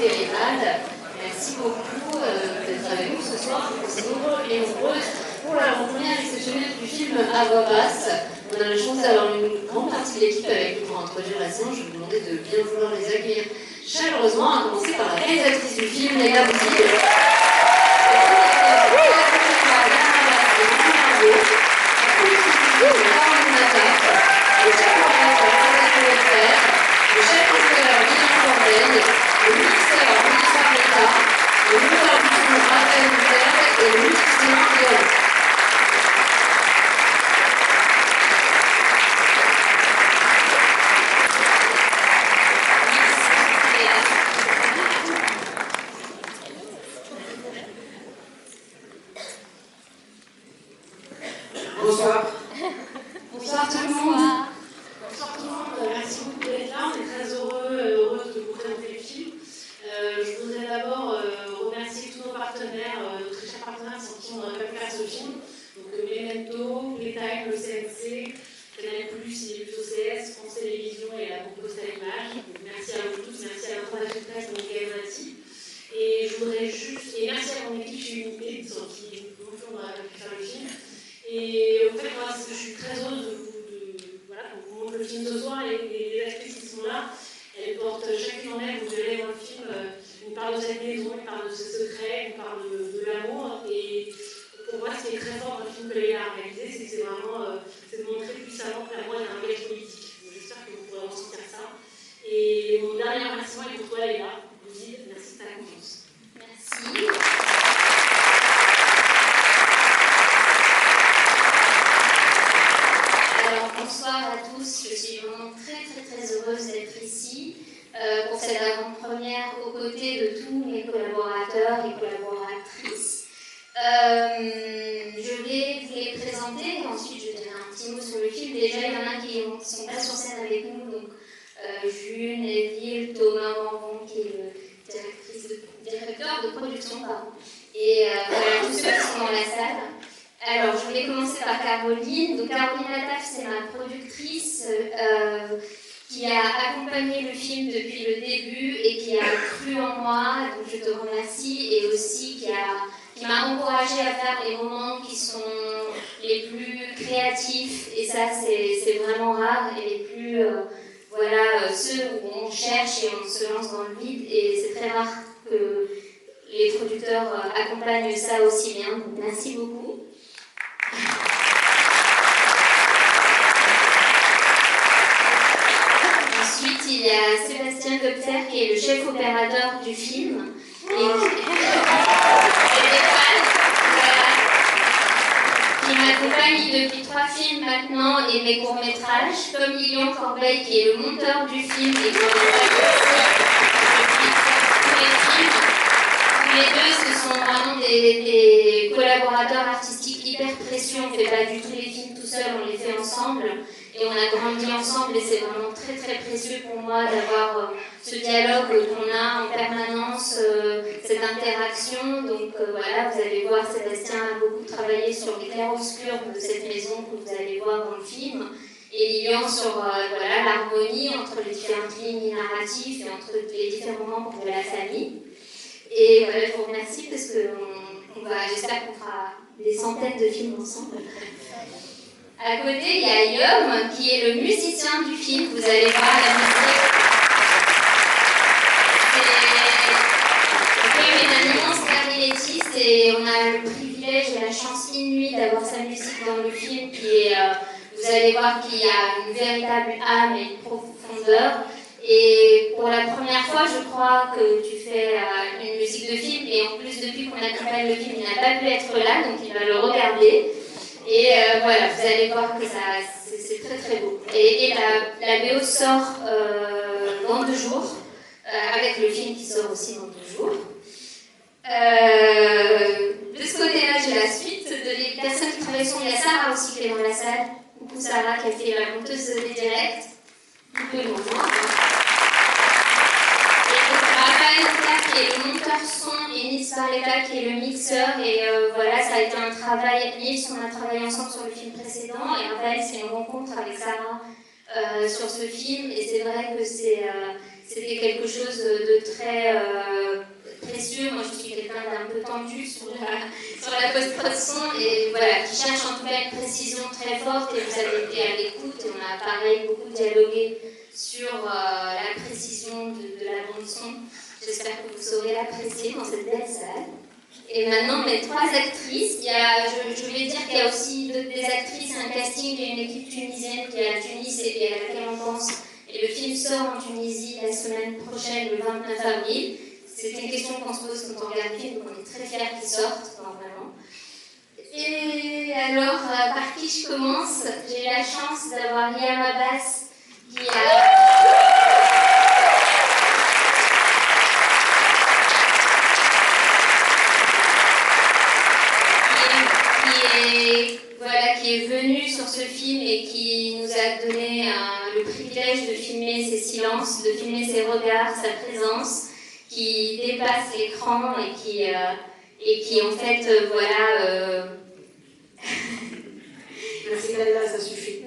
Périmal. Merci beaucoup d'être avec nous ce soir, aussi nombreux et nombreuses, pour la première exceptionnelle du film À voix basse. On a la chance d'avoir une grande partie de l'équipe avec nous pour introduire la séance. Je vais vous demander de bien vouloir les accueillir chaleureusement, à commencer par la réalisatrice du film, Léa Bouzid. Bonsoir. Bonsoir tout le monde. Bonsoir tout le monde. Merci beaucoup d'être là. On est très heureuse de vous présenter le film. Je voudrais d'abord remercier tous nos partenaires, nos très chers partenaires sans qui on n'aurait pas pu faire ce film. Donc Memento, Playtime, le CNC, Canal+, Ciné+, OCS, France Télévisions et la Banque Postale Images. Merci à vous tous, merci à notre attaché de presse, Miguel Mati. Et je voudrais juste, et merci à mon équipe chez Unité, sans qui non plus on n'aurait pas pu faire le film. Et en fait, moi, je suis très heureuse voilà, qu'on vous montre le film ce soir. Les actrices qui sont là, elles portent chacune en elles, vous verrez dans le film, une part de cette maison, une part de ses secrets, une part de l'amour. Et pour moi, ce qui est très fort dans le film que Léa a réalisé, c'est que c'est vraiment de montrer puissamment que l'amour est un langage politique. Donc, j'espère que vous pourrez ressentir ça. Et mon dernier remerciement est pour toi, Léa. Bouzid, merci de ta confiance. Merci. Bonsoir à tous, je suis vraiment très heureuse d'être ici pour cette avant-première aux côtés de tous mes collaborateurs et collaboratrices. Je vais vous les présenter et ensuite je dirai un petit mot sur le film. Déjà, il y en a qui ne sont pas sur scène avec nous, donc Jules, Neville, Thomas Morvan qui est le directeur de production, pardon. Et voilà, tous ceux qui sont dans la salle. Alors, je vais commencer par Caroline. Donc, Caroline Lataf, c'est ma productrice qui a accompagné le film depuis le début et qui a cru en moi. Donc, je te remercie. Et aussi qui m'a encouragée à faire les moments qui sont les plus créatifs. Et ça, c'est vraiment rare. Et les plus, voilà, ceux où on cherche et on se lance dans le vide. Et c'est très rare que les producteurs accompagnent ça aussi bien. Donc, merci beaucoup. Ensuite, il y a Sébastien Gopfer qui est le chef opérateur du film qui m'accompagne depuis 3 films maintenant et mes courts-métrages, comme Lilian Corbeil qui est le monteur du film et qui m'accompagne depuis tous les films. Tous les deux, ce sont vraiment des collaborateurs artistiques hyper précieux. On ne fait pas du tout les films tout seul, on les fait ensemble. Et on a grandi ensemble et c'est vraiment très précieux pour moi d'avoir ce dialogue qu'on a en permanence, cette interaction. Donc voilà, vous allez voir, Sébastien a beaucoup travaillé sur les clairs-obscurs de cette maison que vous allez voir dans le film. Et Lilian sur voilà, l'harmonie entre les différentes lignes narratives et entre les différents membres de la famille. Et voilà, je vous remercie parce que j'espère qu'on fera des centaines de films ensemble. À côté, il y a Yom, qui est le musicien du film. Vous allez voir la musique. Yom est un immense clarinettiste et on a le privilège et la chance inouïe d'avoir sa musique dans le film qui est, vous allez voir qu'il y a une véritable âme et une profondeur. Et pour la première fois, je crois que tu fais une musique de film et en plus, depuis qu'on accompagne le film, il n'a pas pu être là, donc il va le regarder. Et voilà, vous allez voir que c'est très beau. Et la BO sort dans 2 jours, avec le film qui sort aussi dans 2 jours. De ce côté-là, j'ai la suite des personnes qui travaillent sur. Il y a Sarah aussi qui est dans la salle. Coucou Sarah, qui a fait la monteuse des directs. Vous pouvez le voir. Raphaël qui est le monteur son et Nils Barletta qui est le mixeur. Et voilà, ça a été un travail. Nils, on a travaillé ensemble sur le film précédent. Et Raphaël, c'est une rencontre avec Sarah sur ce film. Et c'est vrai que c'était quelque chose de très entendu sur la post-production, et voilà, qui cherche en tout cas une précision très forte, et vous avez été à l'écoute, et on a pareil beaucoup dialogué sur la précision de la bande-son. J'espère que vous saurez l'apprécier dans cette belle salle. Et maintenant, mes 3 actrices, je voulais dire qu'il y a aussi des actrices, un casting, il y a une équipe tunisienne qui est à Tunis et à laquelle on pense. Et le film sort en Tunisie la semaine prochaine, le 29 avril. C'est une question qu'on se pose quand on regarde le film, donc on est très fiers qu'il sorte, normalement. Et alors, par qui je commence? J'ai la chance d'avoir Liam Abbas qui est venu sur ce film et qui nous a donné le privilège de filmer ses silences, de filmer ses regards, sa présence, qui dépasse l'écran et qui en fait, voilà... Merci Dalila, ça suffit.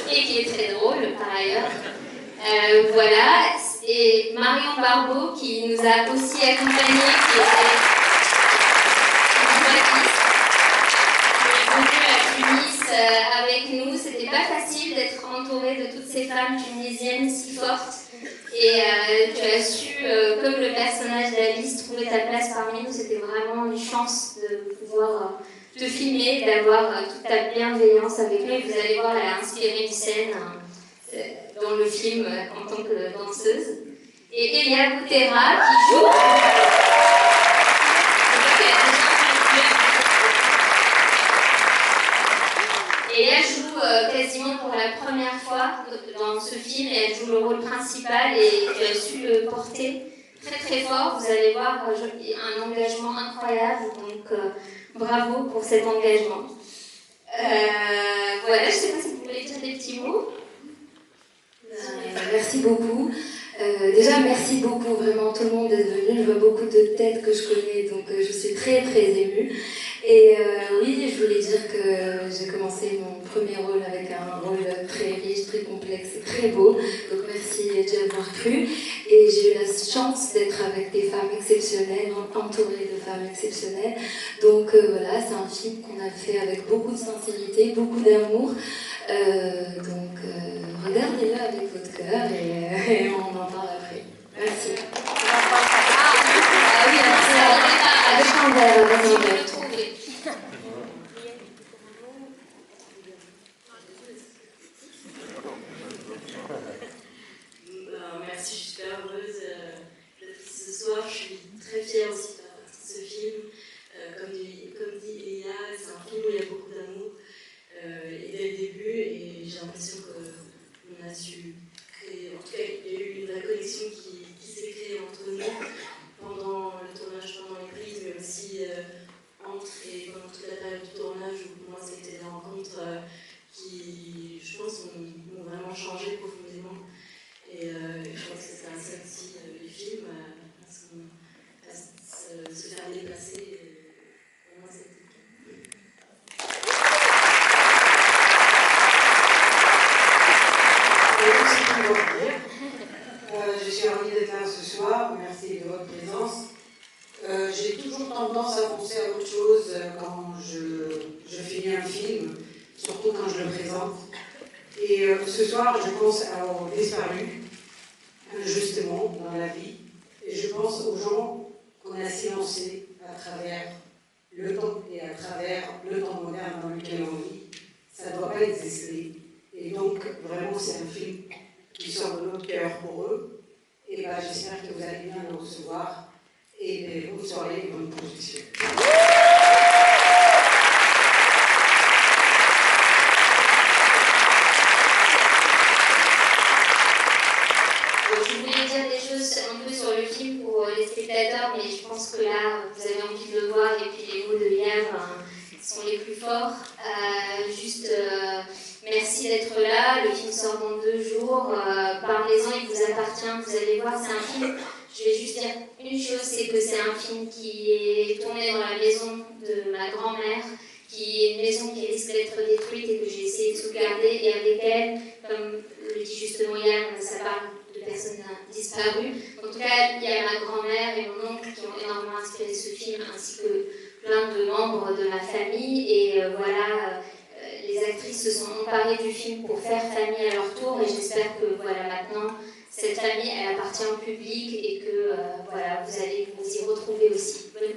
Et qui est très drôle, par ailleurs. Voilà. Et Marion Barbeau, qui nous a aussi accompagnés, qui était venue à Tunis avec nous. C'était pas facile d'être entourée de toutes ces femmes tunisiennes si fortes. Et tu as su, comme le personnage d'Alice, trouver ta place parmi nous. C'était vraiment une chance de pouvoir te filmer, d'avoir toute ta bienveillance avec nous. Et vous allez voir, elle a inspiré une scène dans le film en tant que danseuse. Et Elia Boutera qui joue... Et elle joue quasiment pour la première fois dans ce film, et elle joue le rôle principal et tu as su le porter très très fort. Vous allez voir un engagement incroyable, donc bravo pour cet engagement. Voilà, je ne sais pas si vous voulez dire des petits mots. Merci beaucoup. Déjà, merci beaucoup vraiment tout le monde d'être venu. Je vois beaucoup de têtes que je connais, donc je suis très très émue. Et oui, je voulais dire que j'ai commencé mon premier rôle avec un rôle très riche, très complexe, très beau. Donc merci d'y avoir cru. Et j'ai eu la chance d'être avec des femmes exceptionnelles, entourée de femmes exceptionnelles. Donc voilà, c'est un film qu'on a fait avec beaucoup de sincérité, beaucoup d'amour. Donc regardez-le avec votre cœur et on en parle après. Merci. Ah oui, avec un verre, merci, je suis super heureuse d'être ici ce soir. Je suis très fière aussi de faire partie de ce film. Comme dit Elia, c'est un film où il y a beaucoup d'amour. Et dès le début, et j'ai l'impression qu'on a su créer, en tout cas il y a eu une vraie connexion qui s'est créée entre nous pendant le tournage, pendant les prises, mais aussi entre et pendant toute la période du tournage où pour moi c'était des rencontres qui, je pense, m'ont vraiment changé profondément. Et je pense que c'est ça aussi les films, à se faire déplacer. Pour moi c'était je suis ravie d'être là ce soir, merci de votre présence. J'ai toujours tendance à penser à autre chose quand je finis un film, surtout quand je le présente. Et ce soir, je pense aux disparus, justement, dans la vie. Et je pense aux gens qu'on a silencés à travers le temps et à travers le temps moderne dans lequel on vit. Ça ne doit pas exister. Et donc, vraiment, c'est un film qui sort de notre cœur pour eux. Et ben, j'espère que vous allez bien le recevoir. Et bonne soirée et bonne projection. Je voulais dire des choses un peu sur le film pour les spectateurs, mais je pense que là, vous avez envie de le voir, et puis les mots de Liam sont les plus forts. Merci d'être là, le film sort dans 2 jours, parlez-en, il vous appartient, vous allez voir, c'est un film, je vais juste dire une chose, c'est que c'est un film qui est tourné dans la maison de ma grand-mère, qui est une maison qui risque d'être détruite et que j'ai essayé de sauvegarder, et avec elle, comme le dit justement Yann, ça parle de personnes disparues. En tout cas, il y a ma grand-mère et mon oncle qui ont énormément inspiré film, ainsi que plein de membres de ma famille. Et voilà, les actrices se sont emparées du film pour faire famille à leur tour. Et j'espère que voilà, maintenant, cette famille, elle appartient au public et que voilà, vous allez vous y retrouver aussi. Bonne